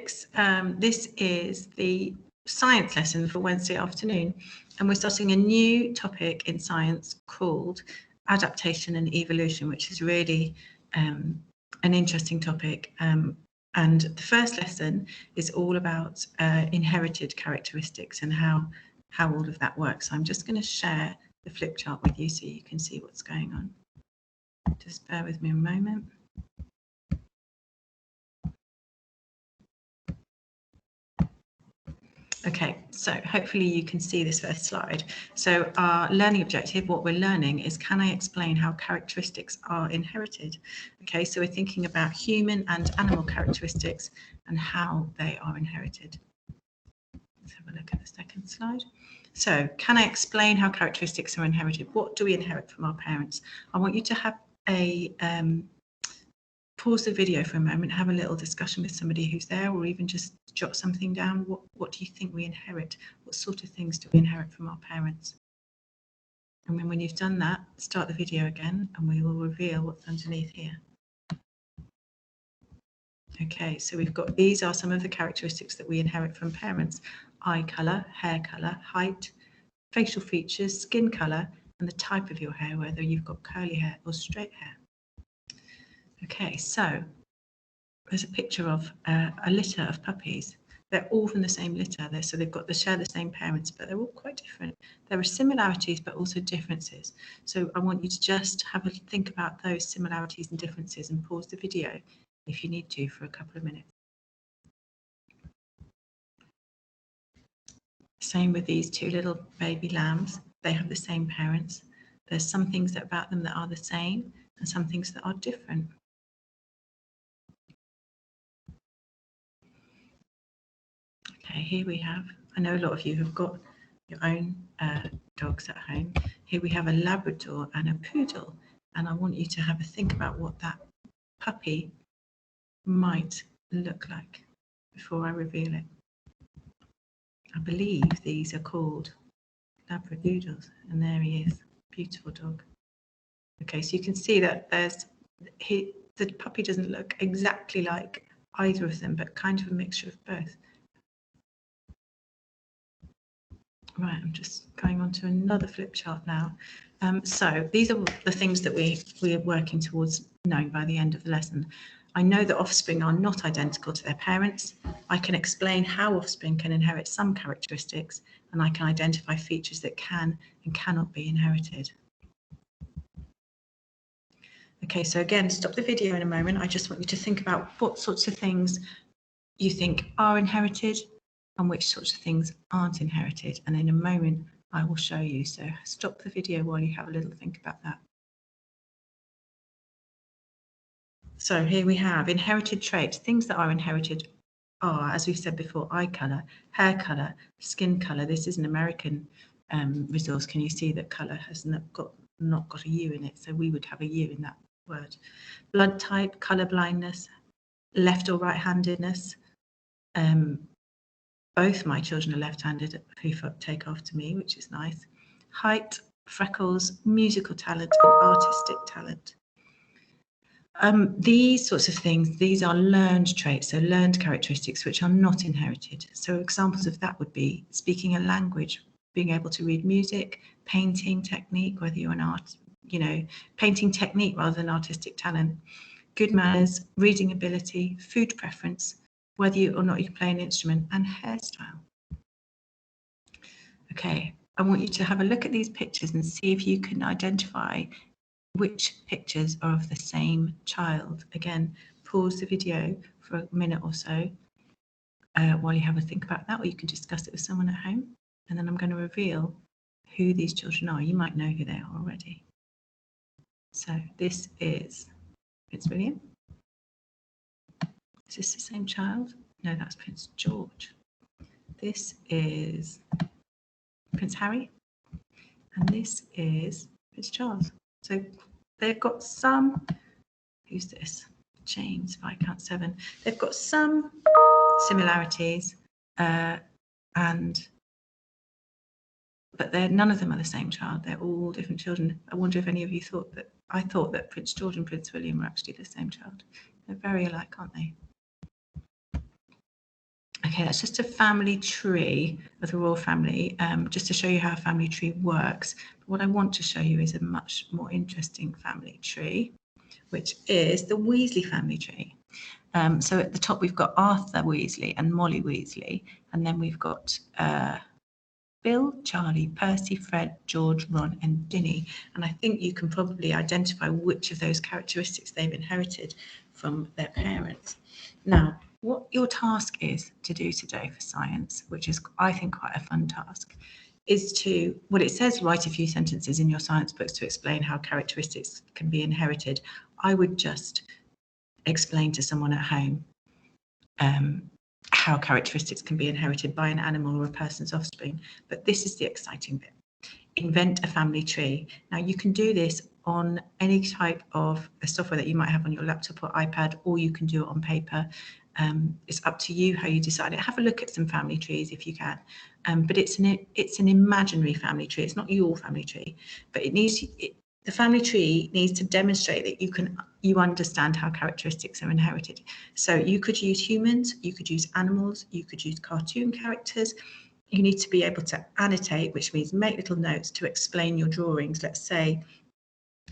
characteristics. This is the science lesson for Wednesday afternoon, and we're starting a new topic in science called adaptation and evolution, which is really an interesting topic. And the first lesson is all about inherited characteristics and how all of that works. So I'm just going to share the flip chart with you so you can see what's going on. Just bear with me a moment. Okay, so hopefully you can see this first slide. So our learning objective, what we're learning is, can I explain how characteristics are inherited? Okay, so we're thinking about human and animal characteristics and how they are inherited. Let's have a look at the second slide. So can I explain how characteristics are inherited? What do we inherit from our parents? I want you to have a pause the video for a moment, have a little discussion with somebody who's there, or even just jot something down. What do you think we inherit? What sort of things do we inherit from our parents? And then when you've done that, start the video again and we will reveal what's underneath here. Okay, so we've got, these are some of the characteristics that we inherit from parents: eye colour, hair colour, height, facial features, skin colour, and the type of your hair, whether you've got curly hair or straight hair. Okay, so there's a picture of a litter of puppies. They're all from the same litter, so they've got share the same parents, but they're all quite different. There are similarities, but also differences. So I want you to just have a think about those similarities and differences and pause the video if you need to for a couple of minutes. Same with these two little baby lambs. They have the same parents. There's some things about them that are the same and some things that are different. Okay, here we have, I know a lot of you have got your own dogs at home. Here we have a Labrador and a Poodle, and I want you to have a think about what that puppy might look like before I reveal it. I believe these are called Labradoodles, and there he is, beautiful dog. Okay, so you can see that the puppy doesn't look exactly like either of them, but kind of a mixture of both. Right, I'm just going on to another flip chart now. So these are the things that we are working towards knowing by the end of the lesson. I know that offspring are not identical to their parents. I can explain how offspring can inherit some characteristics, and I can identify features that can and cannot be inherited. Okay, so again, stop the video in a moment. I just want you to think about what sorts of things you think are inherited and which sorts of things aren't inherited. And in a moment, I will show you. So stop the video while you have a little think about that. So here we have inherited traits. Things that are inherited are, as we've said before, eye colour, hair colour, skin colour. This is an American resource. Can you see that colour has not got a U in it? So we would have a U in that word. Blood type, colour blindness, left or right-handedness. Both my children are left-handed who take after me, which is nice. Height, freckles, musical talent, and artistic talent. These sorts of things, these are learned traits, so learned characteristics which are not inherited. So examples of that would be speaking a language, being able to read music, painting technique, whether you're an art, painting technique rather than artistic talent, good manners, reading ability, food preference, whether or not you can play an instrument, and hairstyle. Okay, I want you to have a look at these pictures and see if you can identify which pictures are of the same child. Again, pause the video for a minute or so while you have a think about that, or you can discuss it with someone at home. And then I'm going to reveal who these children are. You might know who they are already. So this is Prince William. Is this the same child? No, that's Prince George. This is Prince Harry. And this is Prince Charles. So they've got some, who's this? James, Viscount 7. They've got some similarities, but none of them are the same child. They're all different children. I wonder if any of you thought that. I thought that Prince George and Prince William were actually the same child. They're very alike, aren't they? Okay, that's just a family tree of the royal family, just to show you how a family tree works. But what I want to show you is a much more interesting family tree, which is the Weasley family tree. So at the top, we've got Arthur Weasley and Molly Weasley, and then we've got Bill, Charlie, Percy, Fred, George, Ron, and Ginny. And I think you can probably identify which of those characteristics they've inherited from their parents. Now, what your task is to do today for science, which is, I think, quite a fun task, is to, well, it says write a few sentences in your science books to explain how characteristics can be inherited. I would just explain to someone at home how characteristics can be inherited by an animal or a person's offspring. But this is the exciting bit. Invent a family tree. Now you can do this on any type of software that you might have on your laptop or iPad, or you can do it on paper. It's up to you how you decide it. Have a look at some family trees if you can. But it's an imaginary family tree. It's not your family tree, but the family tree needs to demonstrate that you understand how characteristics are inherited. So you could use humans, you could use animals, you could use cartoon characters. You need to be able to annotate, which means make little notes to explain your drawings. Let's say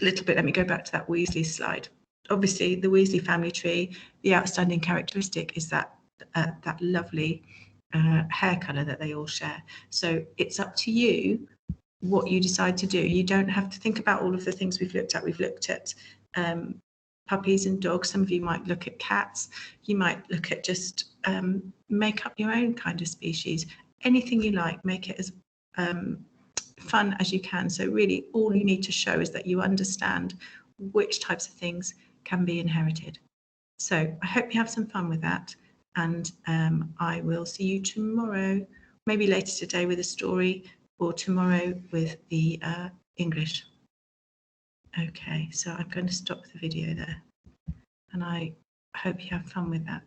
a little bit, let me go back to that Weasley slide. Obviously, the Weasley family tree, the outstanding characteristic is that lovely hair colour that they all share. So it's up to you what you decide to do. You don't have to think about all of the things we've looked at. We've looked at puppies and dogs. Some of you might look at cats. You might look at just make up your own kind of species. Anything you like, make it as fun as you can. So really all you need to show is that you understand which types of things can be inherited. So I hope you have some fun with that, and I will see you tomorrow, maybe later today with a story, or tomorrow with the English. Okay, so I'm going to stop the video there, and I hope you have fun with that.